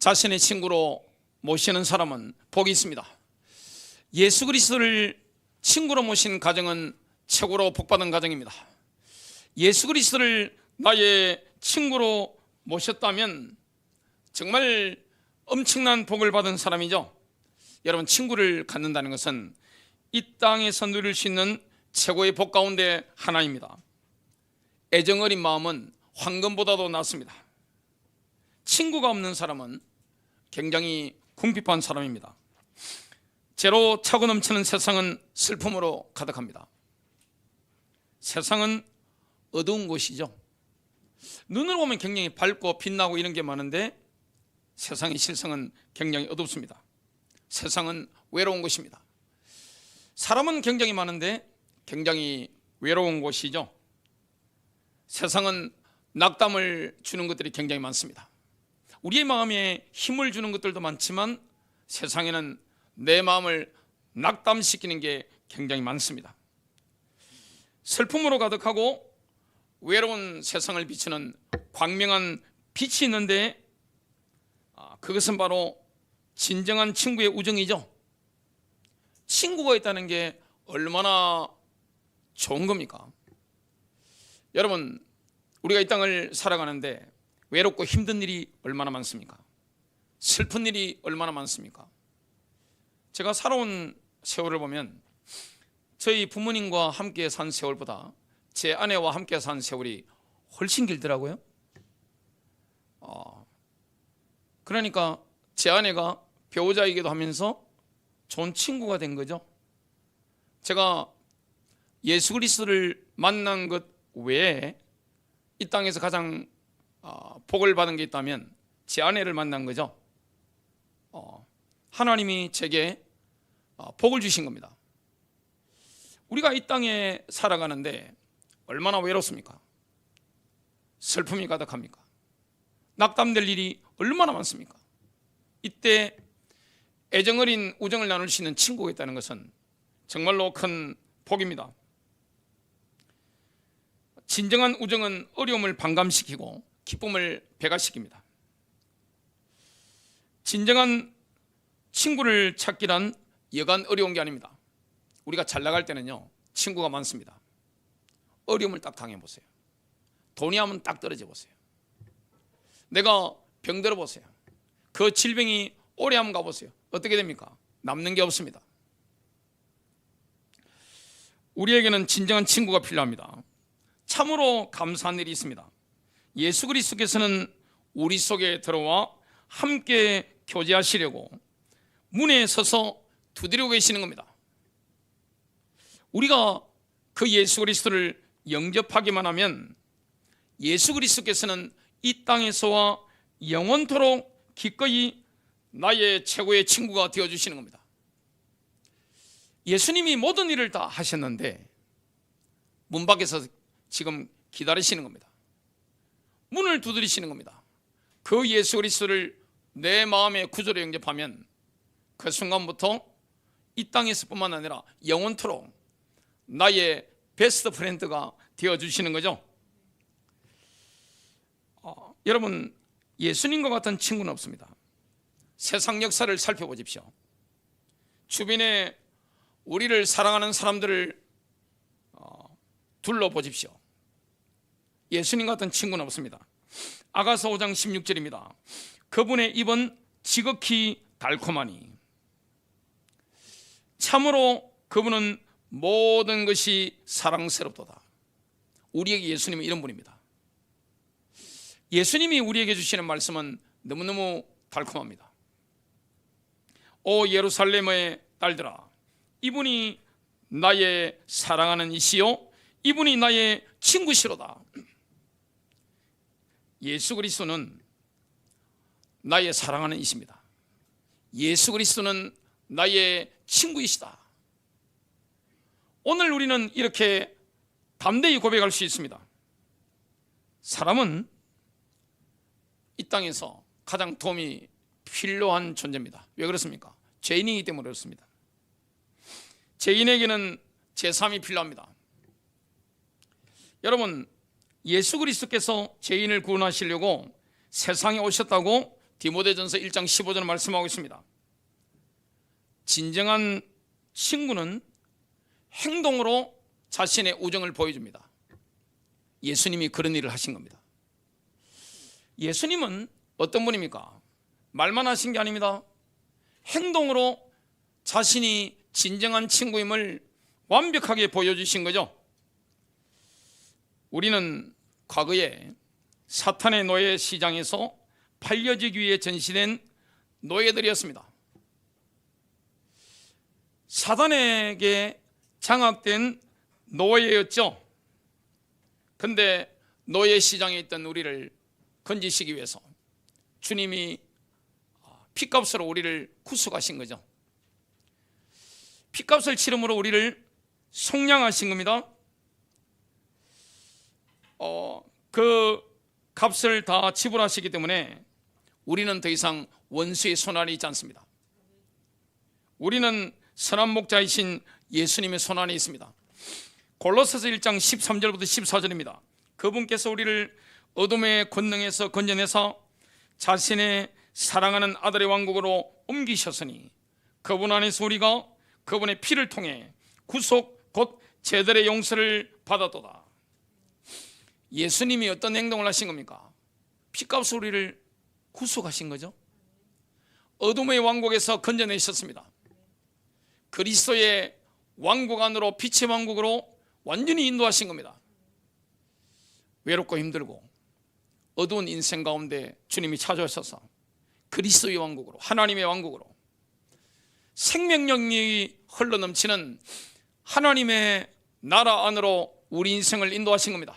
자신의 친구로 모시는 사람은 복이 있습니다. 예수 그리스도를 친구로 모신 가정은 최고로 복받은 가정입니다. 예수 그리스도를 나의 친구로 모셨다면 정말 엄청난 복을 받은 사람이죠. 여러분, 친구를 갖는다는 것은 이 땅에서 누릴 수 있는 최고의 복 가운데 하나입니다. 애정어린 마음은 황금보다도 낫습니다. 친구가 없는 사람은 굉장히 궁핍한 사람입니다. 죄로 차고 넘치는 세상은 슬픔으로 가득합니다. 세상은 어두운 곳이죠. 눈으로 보면 굉장히 밝고 빛나고 이런 게 많은데 세상의 실상은 굉장히 어둡습니다. 세상은 외로운 곳입니다. 사람은 굉장히 많은데 굉장히 외로운 곳이죠. 세상은 낙담을 주는 것들이 굉장히 많습니다. 우리의 마음에 힘을 주는 것들도 많지만 세상에는 내 마음을 낙담시키는 게 굉장히 많습니다. 슬픔으로 가득하고 외로운 세상을 비추는 광명한 빛이 있는데 그것은 바로 진정한 친구의 우정이죠. 친구가 있다는 게 얼마나 좋은 겁니까? 여러분, 우리가 이 땅을 살아가는데 외롭고 힘든 일이 얼마나 많습니까? 슬픈 일이 얼마나 많습니까? 제가 살아온 세월을 보면 저희 부모님과 함께 산 세월보다 제 아내와 함께 산 세월이 훨씬 길더라고요. 그러니까 제 아내가 배우자이기도 하면서 좋은 친구가 된 거죠. 제가 예수 그리스도를 만난 것 외에 이 땅에서 가장 복을 받은 게 있다면 제 아내를 만난 거죠. 하나님이 제게 복을 주신 겁니다. 우리가 이 땅에 살아가는데 얼마나 외롭습니까? 슬픔이 가득합니까? 낙담될 일이 얼마나 많습니까? 이때 애정어린 우정을 나눌 수 있는 친구가 있다는 것은 정말로 큰 복입니다. 진정한 우정은 어려움을 반감시키고 기쁨을 배가시킵니다. 진정한 친구를 찾기란 여간 어려운 게 아닙니다. 우리가 잘 나갈 때는요, 친구가 많습니다. 어려움을 딱 당해보세요. 돈이 하면 딱 떨어져 보세요. 내가 병들어 보세요. 그 질병이 오래 하면 가보세요. 어떻게 됩니까? 남는 게 없습니다. 우리에게는 진정한 친구가 필요합니다. 참으로 감사한 일이 있습니다. 예수 그리스도께서는 우리 속에 들어와 함께 교제하시려고 문에 서서 두드리고 계시는 겁니다. 우리가 그 예수 그리스도를 영접하기만 하면 예수 그리스도께서는 이 땅에서와 영원토록 기꺼이 나의 최고의 친구가 되어주시는 겁니다. 예수님이 모든 일을 다 하셨는데 문 밖에서 지금 기다리시는 겁니다. 문을 두드리시는 겁니다. 그 예수 그리스도를 내 마음의 구주로 영접하면 그 순간부터 이 땅에서뿐만 아니라 영원토록 나의 베스트 프렌드가 되어주시는 거죠. 여러분, 예수님과 같은 친구는 없습니다. 세상 역사를 살펴보십시오. 주변에 우리를 사랑하는 사람들을 둘러보십시오. 예수님 같은 친구는 없습니다. 아가서 5장 16절입니다. 그분의 입은 지극히 달콤하니 참으로 그분은 모든 것이 사랑스럽도다. 우리에게 예수님은 이런 분입니다. 예수님이 우리에게 주시는 말씀은 너무너무 달콤합니다. 오 예루살렘의 딸들아, 이분이 나의 사랑하는 이시요 이분이 나의 친구시로다. 예수 그리스도는 나의 사랑하는 이십니다. 예수 그리스도는 나의 친구이시다. 오늘 우리는 이렇게 담대히 고백할 수 있습니다. 사람은 이 땅에서 가장 도움이 필요한 존재입니다. 왜 그렇습니까? 죄인이기 때문에 그렇습니다. 죄인에게는 제3이 필요합니다. 여러분, 예수 그리스도께서 죄인을 구원하시려고 세상에 오셨다고 디모데전서 1장 15절 말씀하고 있습니다. 진정한 친구는 행동으로 자신의 우정을 보여줍니다. 예수님이 그런 일을 하신 겁니다. 예수님은 어떤 분입니까? 말만 하신 게 아닙니다. 행동으로 자신이 진정한 친구임을 완벽하게 보여주신 거죠. 우리는 과거에 사탄의 노예 시장에서 팔려지기 위해 전시된 노예들이었습니다. 사단에게 장악된 노예였죠. 근데 노예 시장에 있던 우리를 건지시기 위해서 주님이 피값으로 우리를 구속하신 거죠. 피값을 치름으로 우리를 속량하신 겁니다. 그 값을 다 지불하시기 때문에 우리는 더 이상 원수의 손안에 있지 않습니다. 우리는 선한 목자이신 예수님의 손안에 있습니다. 골로새서 1장 13절부터 14절입니다. 그분께서 우리를 어둠의 권능에서 건져내사 자신의 사랑하는 아들의 왕국으로 옮기셨으니 그분 안에서 우리가 그분의 피를 통해 구속 곧 제들의 용서를 받았도다. 예수님이 어떤 행동을 하신 겁니까? 피값으로 우리를 구속하신 거죠. 어둠의 왕국에서 건져내셨습니다. 그리스도의 왕국 안으로, 빛의 왕국으로 완전히 인도하신 겁니다. 외롭고 힘들고 어두운 인생 가운데 주님이 찾아오셔서 그리스도의 왕국으로, 하나님의 왕국으로 생명력이 흘러넘치는 하나님의 나라 안으로 우리 인생을 인도하신 겁니다.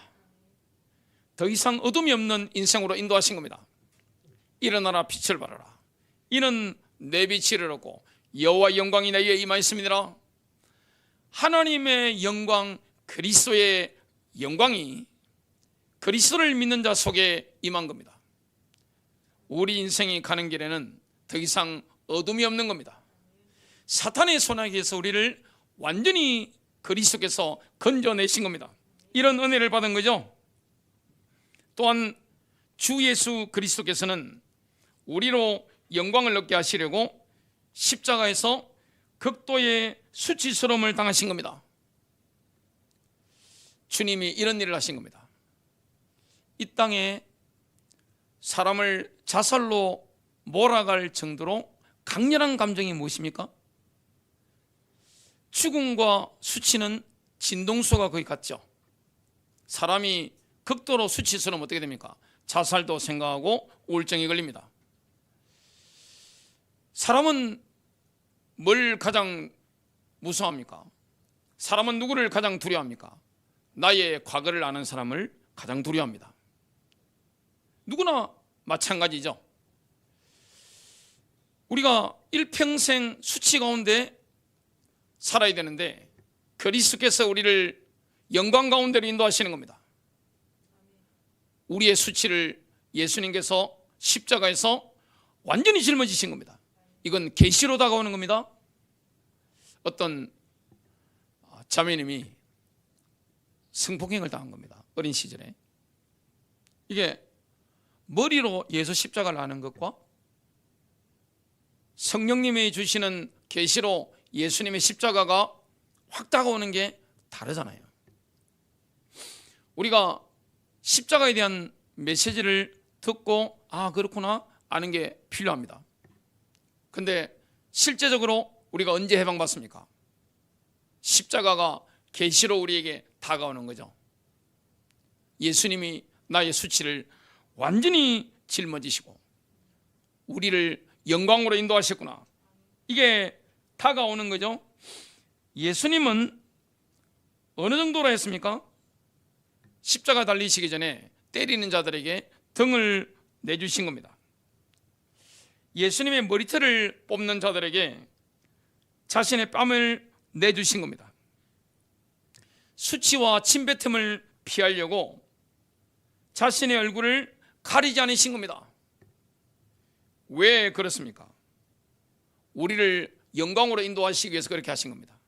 더 이상 어둠이 없는 인생으로 인도하신 겁니다. 일어나라 빛을 발하라. 이는 내 빛이 이르렀고 여호와의 영광이 내 위에 임하였음이니라. 하나님의 영광, 그리스도의 영광이 그리스도를 믿는 자 속에 임한 겁니다. 우리 인생이 가는 길에는 더 이상 어둠이 없는 겁니다. 사탄의 손아귀에서 우리를 완전히 그리스도께서 건져내신 겁니다. 이런 은혜를 받은 거죠. 또한 주 예수 그리스도께서는 우리로 영광을 얻게 하시려고 십자가에서 극도의 수치스러움을 당하신 겁니다. 주님이 이런 일을 하신 겁니다. 이 땅에 사람을 자살로 몰아갈 정도로 강렬한 감정이 무엇입니까? 죽음과 수치는 진동수가 거의 같죠. 사람이 극도로 수치스러우면 어떻게 됩니까? 자살도 생각하고 우울증이 걸립니다. 사람은 뭘 가장 무서워합니까? 사람은 누구를 가장 두려워합니까? 나의 과거를 아는 사람을 가장 두려워합니다. 누구나 마찬가지죠. 우리가 일평생 수치 가운데 살아야 되는데 그리스도께서 우리를 영광 가운데로 인도하시는 겁니다. 우리의 수치를 예수님께서 십자가에서 완전히 짊어지신 겁니다. 이건 계시로 다가오는 겁니다. 어떤 자매님이 성폭행을 당한 겁니다. 어린 시절에. 이게 머리로 예수 십자가를 아는 것과 성령님이 주시는 계시로 예수님의 십자가가 확 다가오는 게 다르잖아요. 우리가 십자가에 대한 메시지를 듣고 그렇구나 아는 게 필요합니다. 근데 실제적으로 우리가 언제 해방받습니까? 십자가가 계시로 우리에게 다가오는 거죠. 예수님이 나의 수치를 완전히 짊어지시고 우리를 영광으로 인도하셨구나. 이게 다가오는 거죠. 예수님은 어느 정도로 했습니까? 십자가 달리시기 전에 때리는 자들에게 등을 내주신 겁니다. 예수님의 머리털을 뽑는 자들에게 자신의 뺨을 내주신 겁니다. 수치와 침뱉음을 피하려고 자신의 얼굴을 가리지 않으신 겁니다. 왜 그렇습니까? 우리를 영광으로 인도하시기 위해서 그렇게 하신 겁니다.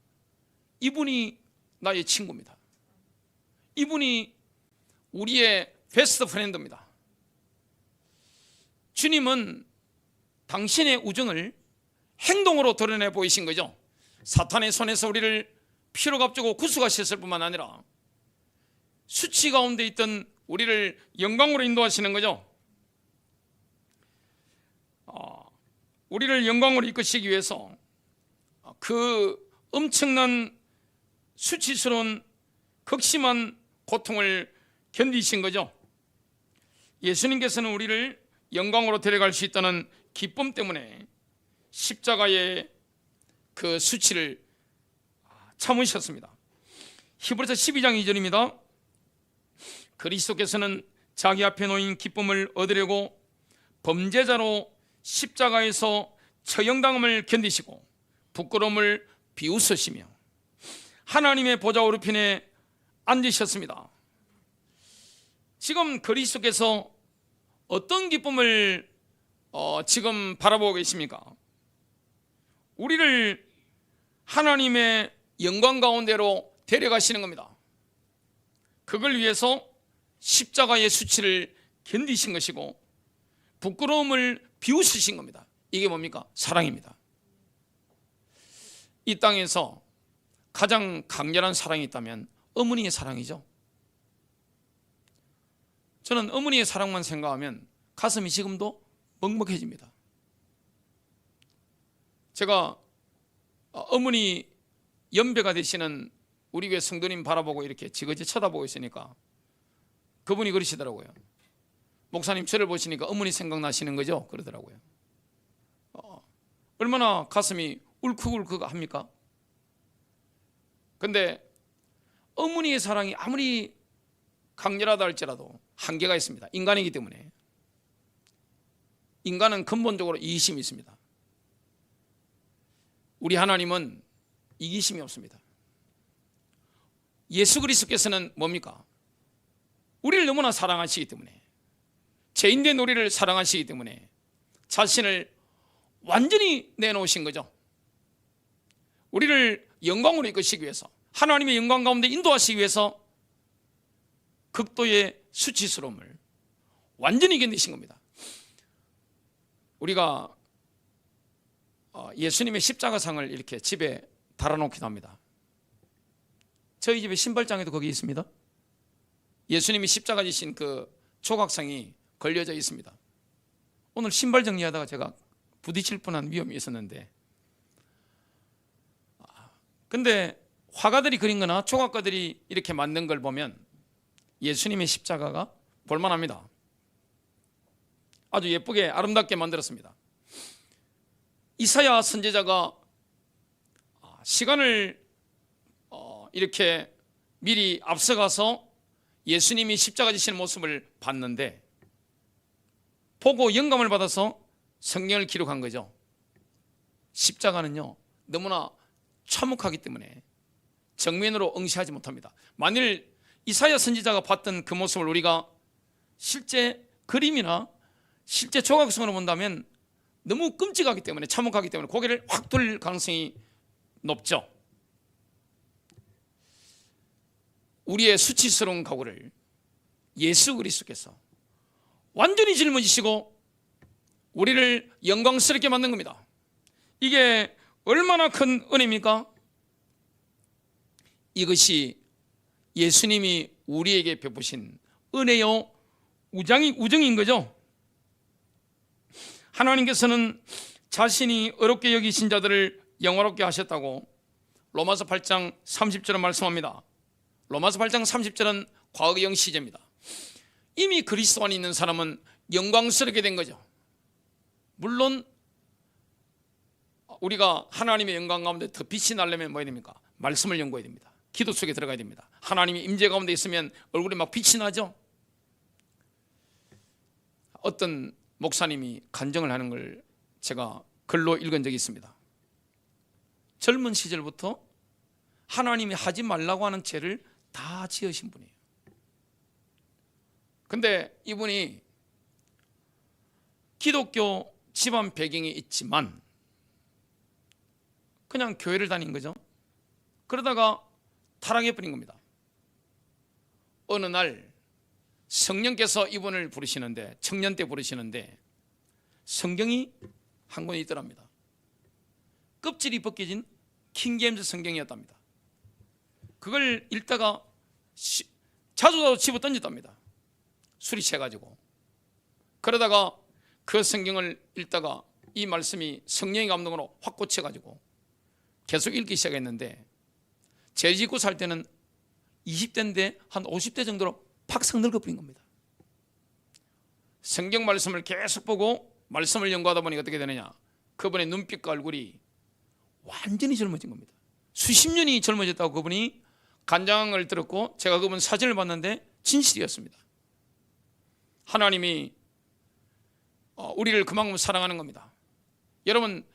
이분이 나의 친구입니다. 이분이 우리의 베스트 프렌드입니다. 주님은 당신의 우정을 행동으로 드러내 보이신 거죠. 사탄의 손에서 우리를 피로 값주고 구속하셨을 뿐만 아니라 수치 가운데 있던 우리를 영광으로 인도하시는 거죠. 우리를 영광으로 이끄시기 위해서 그 엄청난 수치스러운 극심한 고통을 견디신 거죠. 예수님께서는 우리를 영광으로 데려갈 수 있다는 기쁨 때문에 십자가의 그 수치를 참으셨습니다. 히브리서 12장 2절입니다. 그리스도께서는 자기 앞에 놓인 기쁨을 얻으려고 범죄자로 십자가에서 처형당함을 견디시고 부끄러움을 비웃으시며 하나님의 보좌 오른편에 앉으셨습니다. 지금 그리스도께서 어떤 기쁨을 지금 바라보고 계십니까? 우리를 하나님의 영광 가운데로 데려가시는 겁니다. 그걸 위해서 십자가의 수치를 견디신 것이고 부끄러움을 비웃으신 겁니다. 이게 뭡니까? 사랑입니다. 이 땅에서 가장 강렬한 사랑이 있다면 어머니의 사랑이죠. 저는 어머니의 사랑만 생각하면 가슴이 지금도 먹먹해집니다. 제가 어머니 연배가 되시는 우리 교회 성도님 바라보고 이렇게 지그지 쳐다보고 있으니까 그분이 그러시더라고요. 목사님 저를 보시니까 어머니 생각나시는 거죠? 그러더라고요. 얼마나 가슴이 울컥울컥 합니까? 근데 어머니의 사랑이 아무리 강렬하다 할지라도 한계가 있습니다. 인간이기 때문에. 인간은 근본적으로 이기심이 있습니다. 우리 하나님은 이기심이 없습니다. 예수 그리스도께서는 뭡니까? 우리를 너무나 사랑하시기 때문에, 죄인된 우리를 사랑하시기 때문에 자신을 완전히 내놓으신 거죠. 우리를 영광으로 이끄시기 위해서, 하나님의 영광 가운데 인도하시기 위해서 극도의 수치스러움을 완전히 견디신 겁니다. 우리가 예수님의 십자가상을 이렇게 집에 달아놓기도 합니다. 저희 집에 신발장에도 거기 있습니다. 예수님이 십자가 지신 그 조각상이 걸려져 있습니다. 오늘 신발 정리하다가 제가 부딪힐 뻔한 위험이 있었는데, 근데 화가들이 그린 거나 조각가들이 이렇게 만든 걸 보면 예수님의 십자가가 볼만합니다. 아주 예쁘게 아름답게 만들었습니다. 이사야 선지자가 시간을 이렇게 미리 앞서가서 예수님이 십자가 지시는 모습을 봤는데 보고 영감을 받아서 성경을 기록한 거죠. 십자가는요 너무나 참혹하기 때문에 정면으로 응시하지 못합니다. 만일 이사야 선지자가 봤던 그 모습을 우리가 실제 그림이나 실제 조각성으로 본다면 너무 끔찍하기 때문에, 참혹하기 때문에 고개를 확 돌릴 가능성이 높죠. 우리의 수치스러운 각오를 예수 그리스도께서 완전히 짊어지시고 우리를 영광스럽게 만든 겁니다. 이게 얼마나 큰 은혜입니까? 이것이 예수님이 우리에게 베푸신 은혜요 우정인 거죠. 하나님께서는 자신이 어렵게 여기신 자들을 영화롭게 하셨다고 로마서 8장 30절은 말씀합니다. 로마서 8장 30절은 과거형 시제입니다. 이미 그리스도 안에 있는 사람은 영광스럽게 된 거죠. 물론 우리가 하나님의 영광 가운데 더 빛이 나려면 뭐 해야 됩니까? 말씀을 연구해야 됩니다. 기도 속에 들어가야 됩니다. 하나님의 임재 가운데 있으면 얼굴에 막 빛이 나죠. 어떤 목사님이 간증을 하는 걸 제가 글로 읽은 적이 있습니다. 젊은 시절부터 하나님이 하지 말라고 하는 죄를 다 지으신 분이에요. 근데 이분이 기독교 집안 배경이 있지만 그냥 교회를 다닌 거죠. 그러다가 타락해버린 겁니다. 어느 날 성령께서 이분을 부르시는데, 청년 때 부르시는데 성경이 한 권이 있더랍니다. 껍질이 벗겨진 킹제임스 성경이었답니다. 그걸 읽다가 자주 집어 던졌답니다. 술이 채가지고. 그러다가 그 성경을 읽다가 이 말씀이 성령의 감동으로 확 꽂혀가지고 계속 읽기 시작했는데, 죄 짓고 살 때는 20대인데 한 50대 정도로 팍싹 늙어버린 겁니다. 성경 말씀을 계속 보고 말씀을 연구하다 보니까 어떻게 되느냐, 그분의 눈빛과 얼굴이 완전히 젊어진 겁니다. 수십 년이 젊어졌다고 그분이 간장을 들었고, 제가 그분 사진을 봤는데 진실이었습니다. 하나님이 우리를 그만큼 사랑하는 겁니다. 여러분,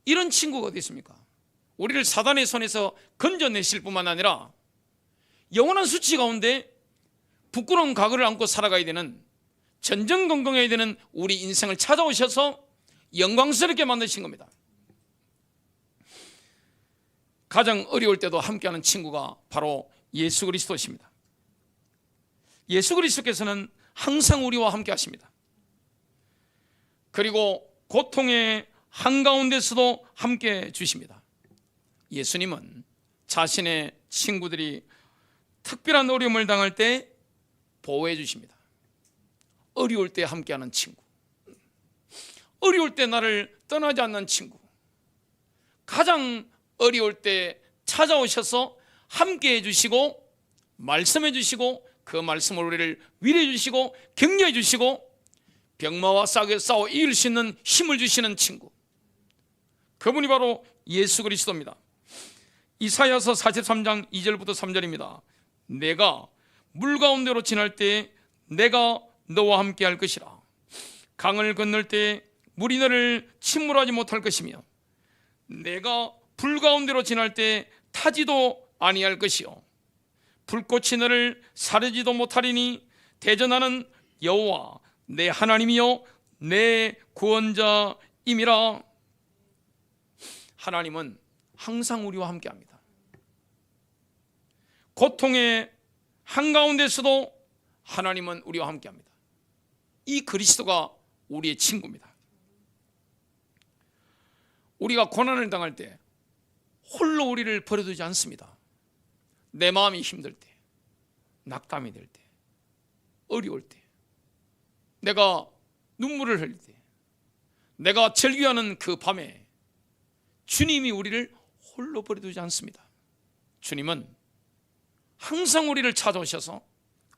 이런 친구가 어디 있습니까? 우리를 사단의 손에서 건져내실 뿐만 아니라 영원한 수치 가운데 부끄러운 과거를 안고 살아가야 되는, 전전긍긍해야 되는 우리 인생을 찾아오셔서 영광스럽게 만드신 겁니다. 가장 어려울 때도 함께하는 친구가 바로 예수 그리스도십니다. 예수 그리스도께서는 항상 우리와 함께 하십니다. 그리고 고통의 한가운데서도 함께 주십니다. 예수님은 자신의 친구들이 특별한 어려움을 당할 때 보호해 주십니다. 어려울 때 함께하는 친구, 어려울 때 나를 떠나지 않는 친구, 가장 어려울 때 찾아오셔서 함께해 주시고 말씀해 주시고 그 말씀을 우리를 위로해 주시고 격려해 주시고 병마와 싸워 이길 수 있는 힘을 주시는 친구, 그분이 바로 예수 그리스도입니다. 이사야서 43장 2절부터 3절입니다. 내가 물 가운데로 지날 때 내가 너와 함께 할 것이라. 강을 건널 때 물이 너를 침몰하지 못할 것이며 내가 불 가운데로 지날 때 타지도 아니할 것이요 불꽃이 너를 사르지도 못하리니 대전하는 여호와 내 하나님이요 내 구원자임이라. 하나님은 항상 우리와 함께합니다. 고통의 한가운데서도 하나님은 우리와 함께합니다. 이 그리스도가 우리의 친구입니다. 우리가 고난을 당할 때 홀로 우리를 버려두지 않습니다. 내 마음이 힘들 때, 낙담이 될 때, 어려울 때, 내가 눈물을 흘릴 때, 내가 절규하는 그 밤에 주님이 우리를 홀로 버려두지 않습니다. 주님은 항상 우리를 찾아오셔서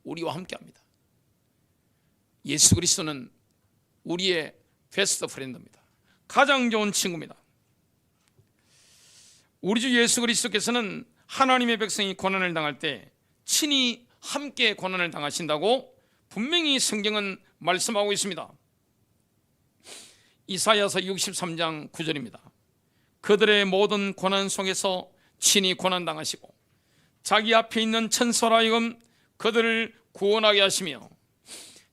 우리와 함께합니다. 예수 그리스도는 우리의 베스트 프렌드입니다. 가장 좋은 친구입니다. 우리 주 예수 그리스도께서는 하나님의 백성이 고난을 당할 때 친히 함께 고난을 당하신다고 분명히 성경은 말씀하고 있습니다. 이사야서 63장 9절입니다. 그들의 모든 고난 속에서 친히 고난 당하시고 자기 앞에 있는 천사로 하여금 그들을 구원하게 하시며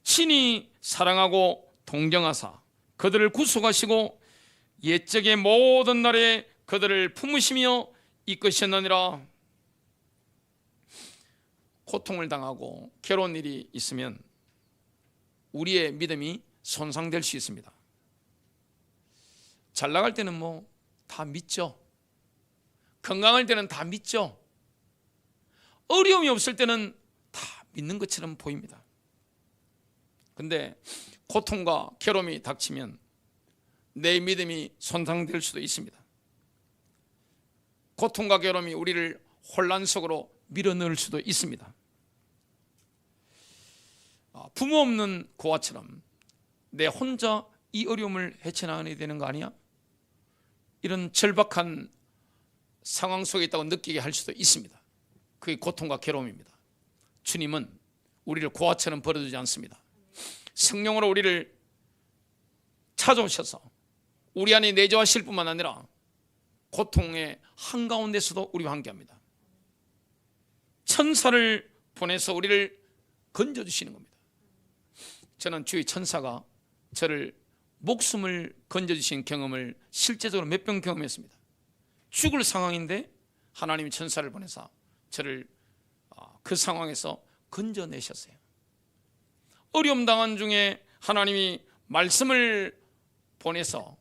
친히 사랑하고 동정하사 그들을 구속하시고 옛적의 모든 날에 그들을 품으시며 이끄셨느니라. 고통을 당하고 괴로운 일이 있으면 우리의 믿음이 손상될 수 있습니다. 잘 나갈 때는 뭐 다 믿죠. 건강할 때는 다 믿죠. 어려움이 없을 때는 다 믿는 것처럼 보입니다. 근데 고통과 괴로움이 닥치면 내 믿음이 손상될 수도 있습니다. 고통과 괴로움이 우리를 혼란 속으로 밀어넣을 수도 있습니다. 부모 없는 고아처럼 내 혼자 이 어려움을 헤쳐나가야 되는 거 아니야? 이런 절박한 상황 속에 있다고 느끼게 할 수도 있습니다. 그게 고통과 괴로움입니다. 주님은 우리를 고아처럼 버려두지 않습니다. 성령으로 우리를 찾아오셔서 우리 안에 내재하실 뿐만 아니라 고통의 한가운데서도 우리와 함께합니다. 천사를 보내서 우리를 건져주시는 겁니다. 저는 주의 천사가 저를 목숨을 건져주신 경험을 실제적으로 몇 번 경험했습니다. 죽을 상황인데 하나님이 천사를 보내서 저를 그 상황에서 건져내셨어요. 어려움 당한 중에 하나님이 말씀을 보내서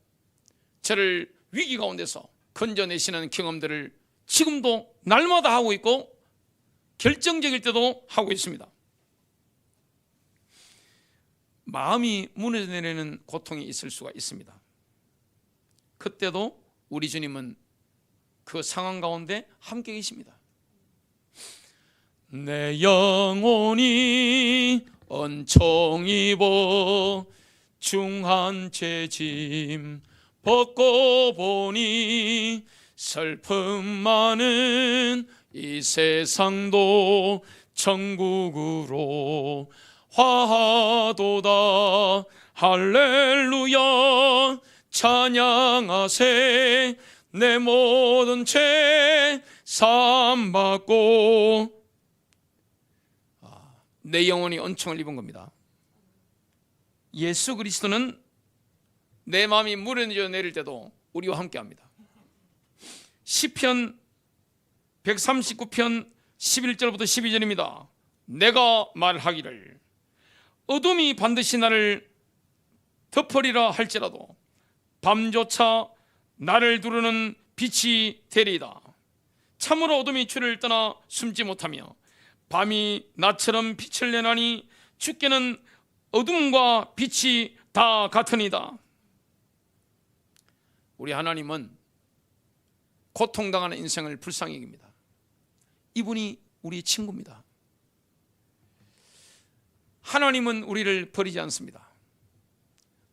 저를 위기 가운데서 건져내시는 경험들을 지금도 날마다 하고 있고 결정적일 때도 하고 있습니다. 마음이 무너져 내리는 고통이 있을 수가 있습니다. 그때도 우리 주님은 그 상황 가운데 함께 계십니다. 내 영혼이 은총 입어 중한 죄짐 벗고 보니 슬픔 많은 이 세상도 천국으로 화하도다. 할렐루야 찬양하세. 내 모든 죄 사함받고. 내 영혼이 은총을 입은 겁니다. 예수 그리스도는 내 마음이 무너져 내릴 때도 우리와 함께합니다. 시편 139편 11절부터 12절입니다. 내가 말하기를 어둠이 반드시 나를 덮으리라 할지라도 밤조차 나를 두르는 빛이 되리이다. 참으로 어둠이 주를 떠나 숨지 못하며 밤이 나처럼 빛을 내나니 주께는 어둠과 빛이 다 같으니이다. 우리 하나님은 고통당하는 인생을 불쌍히 여깁니다. 이분이 우리 친구입니다. 하나님은 우리를 버리지 않습니다.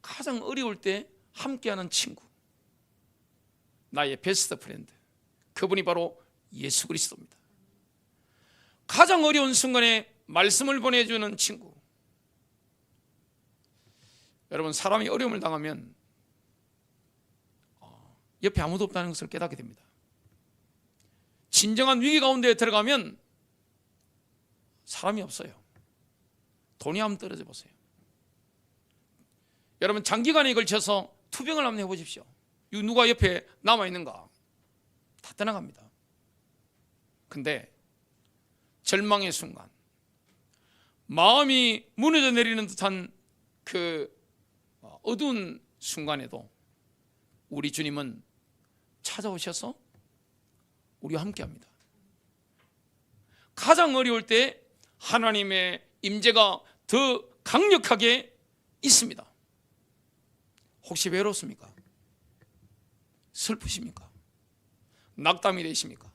가장 어려울 때 함께하는 친구, 나의 베스트 프렌드, 그분이 바로 예수 그리스도입니다. 가장 어려운 순간에 말씀을 보내주는 친구. 여러분, 사람이 어려움을 당하면 옆에 아무도 없다는 것을 깨닫게 됩니다. 진정한 위기 가운데 들어가면 사람이 없어요. 돈이 한번 떨어져 보세요. 여러분, 장기간에 걸쳐서 투병을 한번 해보십시오. 누가 옆에 남아있는가? 다 떠나갑니다. 근데 절망의 순간, 마음이 무너져 내리는 듯한 그 어두운 순간에도 우리 주님은 찾아오셔서 우리와 함께합니다. 가장 어려울 때 하나님의 임재가 더 강력하게 있습니다. 혹시 외롭습니까? 슬프십니까? 낙담이 되십니까?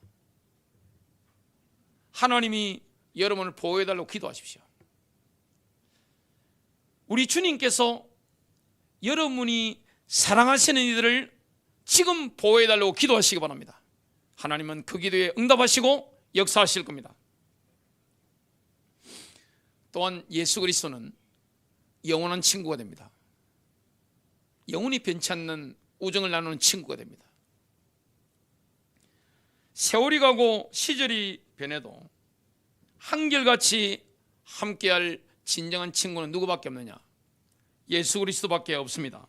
하나님이 여러분을 보호해달라고 기도하십시오. 우리 주님께서 여러분이 사랑하시는 이들을 지금 보호해달라고 기도하시기 바랍니다. 하나님은 그 기도에 응답하시고 역사하실 겁니다. 또한 예수 그리스도는 영원한 친구가 됩니다. 영원히 변치 않는 우정을 나누는 친구가 됩니다. 세월이 가고 시절이 변해도 한결같이 함께할 진정한 친구는 누구밖에 없느냐? 예수 그리스도밖에 없습니다.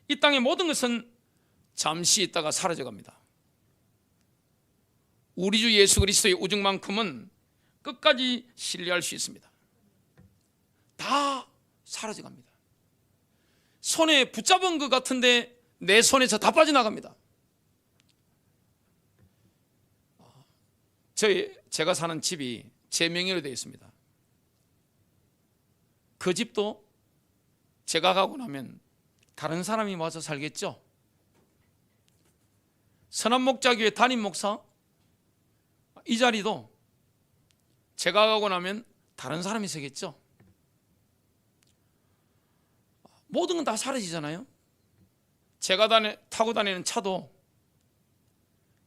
이 땅의 모든 것은 잠시 있다가 사라져갑니다. 우리 주 예수 그리스도의 우정만큼은 끝까지 신뢰할 수 있습니다. 다 사라져갑니다. 손에 붙잡은 것 같은데 내 손에서 다 빠져나갑니다. 제가 사는 집이 제 명의로 되어 있습니다. 그 집도 제가 가고 나면 다른 사람이 와서 살겠죠. 선한목자교회 담임 목사, 이 자리도 제가 가고 나면 다른 사람이 서겠죠. 모든 건 다 사라지잖아요. 제가 타고 다니는 차도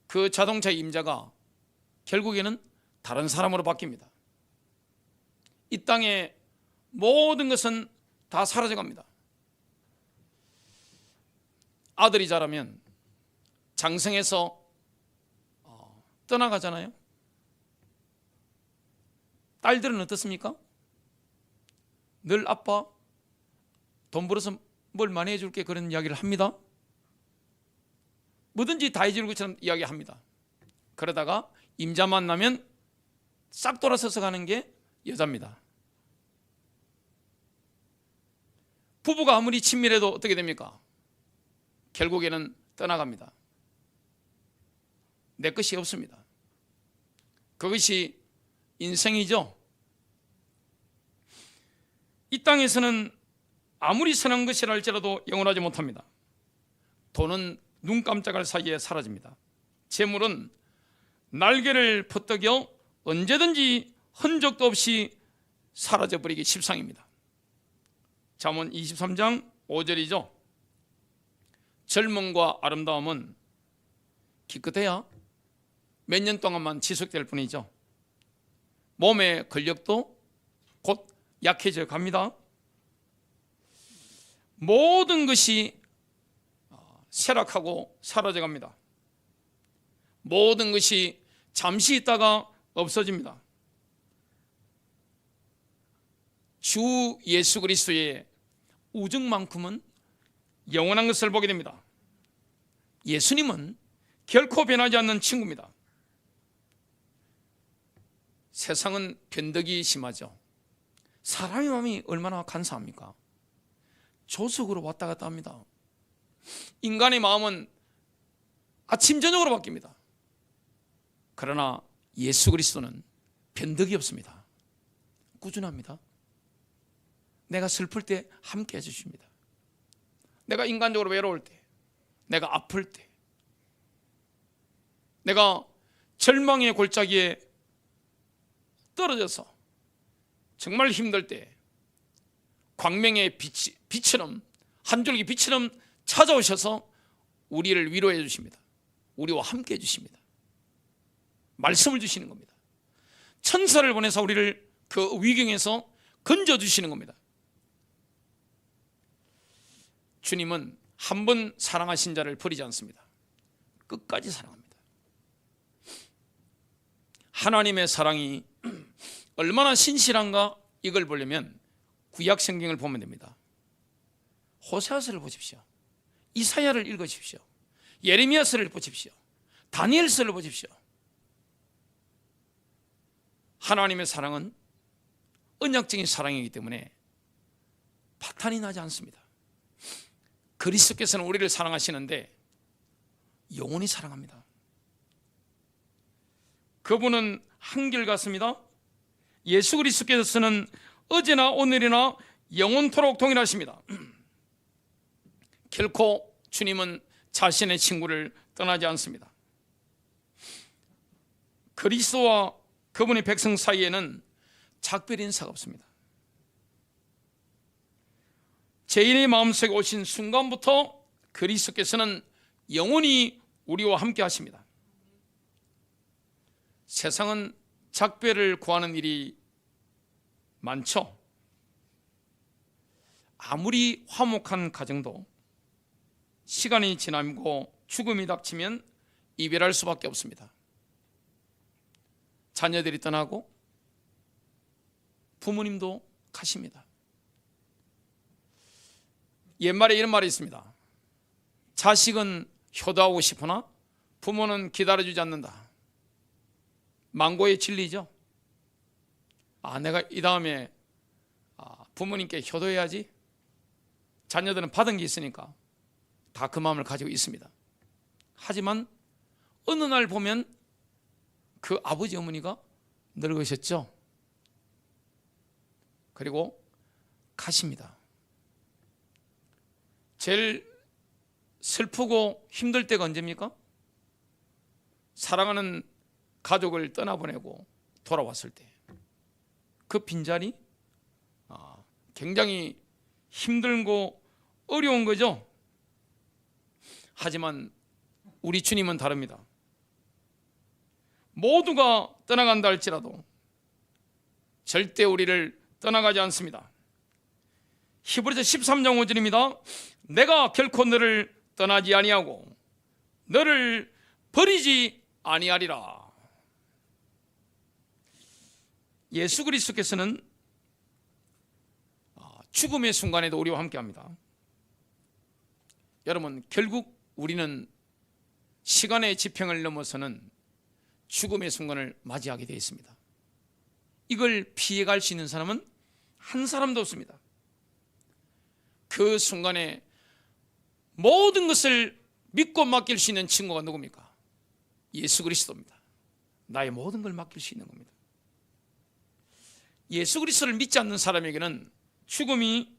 그 자동차의 임자가 결국에는 다른 사람으로 바뀝니다. 이 땅의 모든 것은 다 사라져갑니다. 아들이 자라면 장성해서 떠나가잖아요. 딸들은 어떻습니까? 늘 아빠 돈 벌어서 뭘 많이 해줄게, 그런 이야기를 합니다. 뭐든지 다 해줄 것처럼 이야기합니다. 그러다가 임자 만나면 싹 돌아서서 가는 게 여자입니다. 부부가 아무리 친밀해도 어떻게 됩니까? 결국에는 떠나갑니다. 내 것이 없습니다. 그것이 인생이죠. 이 땅에서는 아무리 선한 것이라 할지라도 영원하지 못합니다. 돈은 눈 깜짝할 사이에 사라집니다. 재물은 날개를 퍼떡여 언제든지 흔적도 없이 사라져버리기 십상입니다. 잠언 23장 5절이죠. 젊음과 아름다움은 기껏해야 몇 년 동안만 지속될 뿐이죠. 몸의 근력도 곧 약해져 갑니다. 모든 것이 쇠락하고 사라져 갑니다. 모든 것이 잠시 있다가 없어집니다. 주 예수 그리스도의 우정만큼은 영원한 것을 보게 됩니다. 예수님은 결코 변하지 않는 친구입니다. 세상은 변덕이 심하죠. 사람의 마음이 얼마나 간사합니까? 조석으로 왔다 갔다 합니다. 인간의 마음은 아침 저녁으로 바뀝니다. 그러나 예수 그리스도는 변덕이 없습니다. 꾸준합니다. 내가 슬플 때 함께 해주십니다. 내가 인간적으로 외로울 때, 내가 아플 때, 내가 절망의 골짜기에 떨어져서 정말 힘들 때 광명의 빛처럼, 한 줄기 빛처럼 찾아오셔서 우리를 위로해 주십니다. 우리와 함께 해 주십니다. 말씀을 주시는 겁니다. 천사를 보내서 우리를 그 위경에서 건져주시는 겁니다. 주님은 한 번 사랑하신 자를 버리지 않습니다. 끝까지 사랑합니다. 하나님의 사랑이 얼마나 신실한가 이걸 보려면 구약 성경을 보면 됩니다. 호세아서를 보십시오. 이사야를 읽으십시오. 예레미야서를 보십시오. 다니엘서를 보십시오. 하나님의 사랑은 언약적인 사랑이기 때문에 파탄이 나지 않습니다. 그리스도께서는 우리를 사랑하시는데 영원히 사랑합니다. 그분은 한결같습니다. 예수 그리스도께서는 어제나 오늘이나 영원토록 동일하십니다. 결코 주님은 자신의 친구를 떠나지 않습니다. 그리스도와 그분의 백성 사이에는 작별 인사가 없습니다. 죄인의 마음속에 오신 순간부터 그리스도께서는 영원히 우리와 함께 하십니다. 세상은 작별을 구하는 일이 많죠. 아무리 화목한 가정도 시간이 지나고 죽음이 닥치면 이별할 수밖에 없습니다. 자녀들이 떠나고 부모님도 가십니다. 옛말에 이런 말이 있습니다. 자식은 효도하고 싶으나 부모는 기다려주지 않는다. 망고의 진리죠. 내가 이 다음에 부모님께 효도해야지. 자녀들은 받은 게 있으니까 다 그 마음을 가지고 있습니다. 하지만 어느 날 보면 그 아버지 어머니가 늙으셨죠. 그리고 가십니다. 제일 슬프고 힘들 때가 언제입니까? 사랑하는 가족을 떠나보내고 돌아왔을 때. 그 빈자리 굉장히 힘들고 어려운 거죠. 하지만 우리 주님은 다릅니다. 모두가 떠나간다 할지라도 절대 우리를 떠나가지 않습니다. 히브리서 13장 5절입니다. 내가 결코 너를 떠나지 아니하고 너를 버리지 아니하리라. 예수 그리스도께서는 죽음의 순간에도 우리와 함께합니다. 여러분, 결국 우리는 시간의 지평을 넘어서는 죽음의 순간을 맞이하게 되어 있습니다. 이걸 피해갈 수 있는 사람은 한 사람도 없습니다. 그 순간에 모든 것을 믿고 맡길 수 있는 친구가 누굽니까? 예수 그리스도입니다. 나의 모든 걸 맡길 수 있는 겁니다. 예수 그리스도를 믿지 않는 사람에게는 죽음이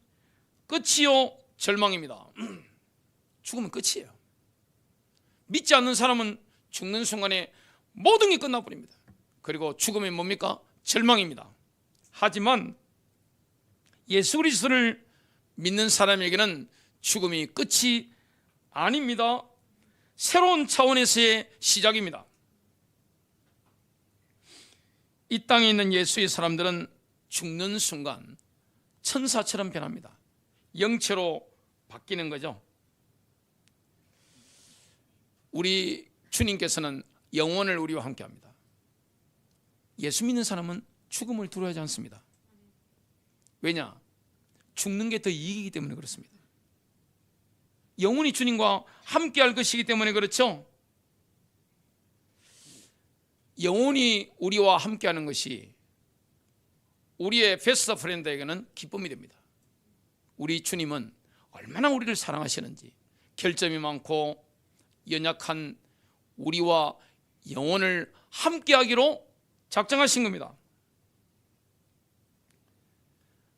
끝이요 절망입니다. 죽으면 끝이에요. 믿지 않는 사람은 죽는 순간에 모든 게 끝나버립니다. 그리고 죽음이 뭡니까? 절망입니다. 하지만 예수 그리스도를 믿는 사람에게는 죽음이 끝이 아닙니다. 새로운 차원에서의 시작입니다. 이 땅에 있는 예수의 사람들은 죽는 순간 천사처럼 변합니다. 영체로 바뀌는 거죠. 우리 주님께서는 영원을 우리와 함께 합니다. 예수 믿는 사람은 죽음을 두려워하지 않습니다. 왜냐? 죽는 게 더 이익이기 때문에 그렇습니다. 영원히 주님과 함께 할 것이기 때문에 그렇죠. 영원히 우리와 함께 하는 것이 우리의 베스트 프렌드에게는 기쁨이 됩니다. 우리 주님은 얼마나 우리를 사랑하시는지, 결점이 많고 연약한 우리와 영원을 함께 하기로 작정하신 겁니다.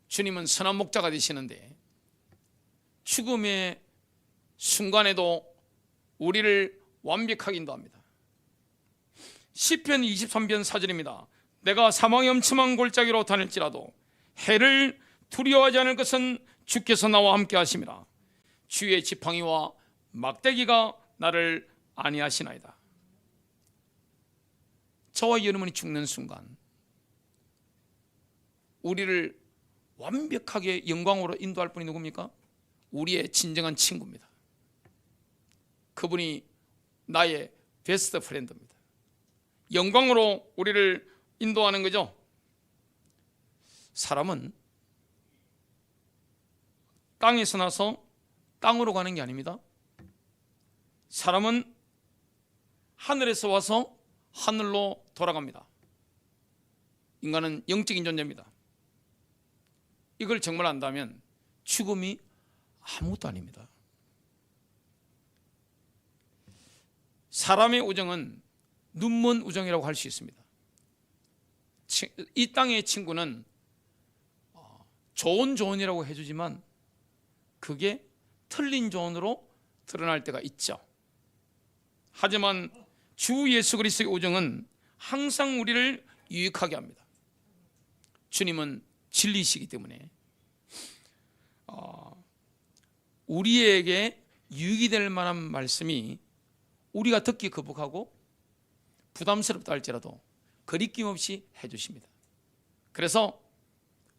주님은 선한 목자가 되시는데 죽음의 순간에도 우리를 완벽하게 인도합니다. 시편 23편 4절입니다. 내가 사망의 엄침한 골짜기로 다닐지라도 해를 두려워하지 않을 것은 주께서 나와 함께 하심이라. 주의 지팡이와 막대기가 나를 안위하시나이다. 저와 여러분이 죽는 순간 우리를 완벽하게 영광으로 인도할 분이 누굽니까? 우리의 진정한 친구입니다. 그분이 나의 베스트 프렌드입니다. 영광으로 우리를 인도하는 거죠. 사람은 땅에서 나서 땅으로 가는 게 아닙니다. 사람은 하늘에서 와서 하늘로 돌아갑니다. 인간은 영적인 존재입니다. 이걸 정말 안다면 죽음이 아무것도 아닙니다. 사람의 우정은 눈먼 우정이라고 할 수 있습니다. 이 땅의 친구는 좋은 조언이라고 해주지만 그게 틀린 조언으로 드러날 때가 있죠. 하지만 주 예수 그리스도의 우정은 항상 우리를 유익하게 합니다. 주님은 진리시기 때문에 우리에게 유익이 될 만한 말씀이 우리가 듣기 거북하고 부담스럽다 할지라도 거리낌 없이 해주십니다. 그래서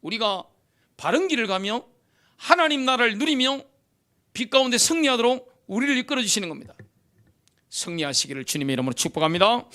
우리가 바른 길을 가며 하나님 나라를 누리며 빛 가운데 승리하도록 우리를 이끌어 주시는 겁니다. 승리하시기를 주님의 이름으로 축복합니다.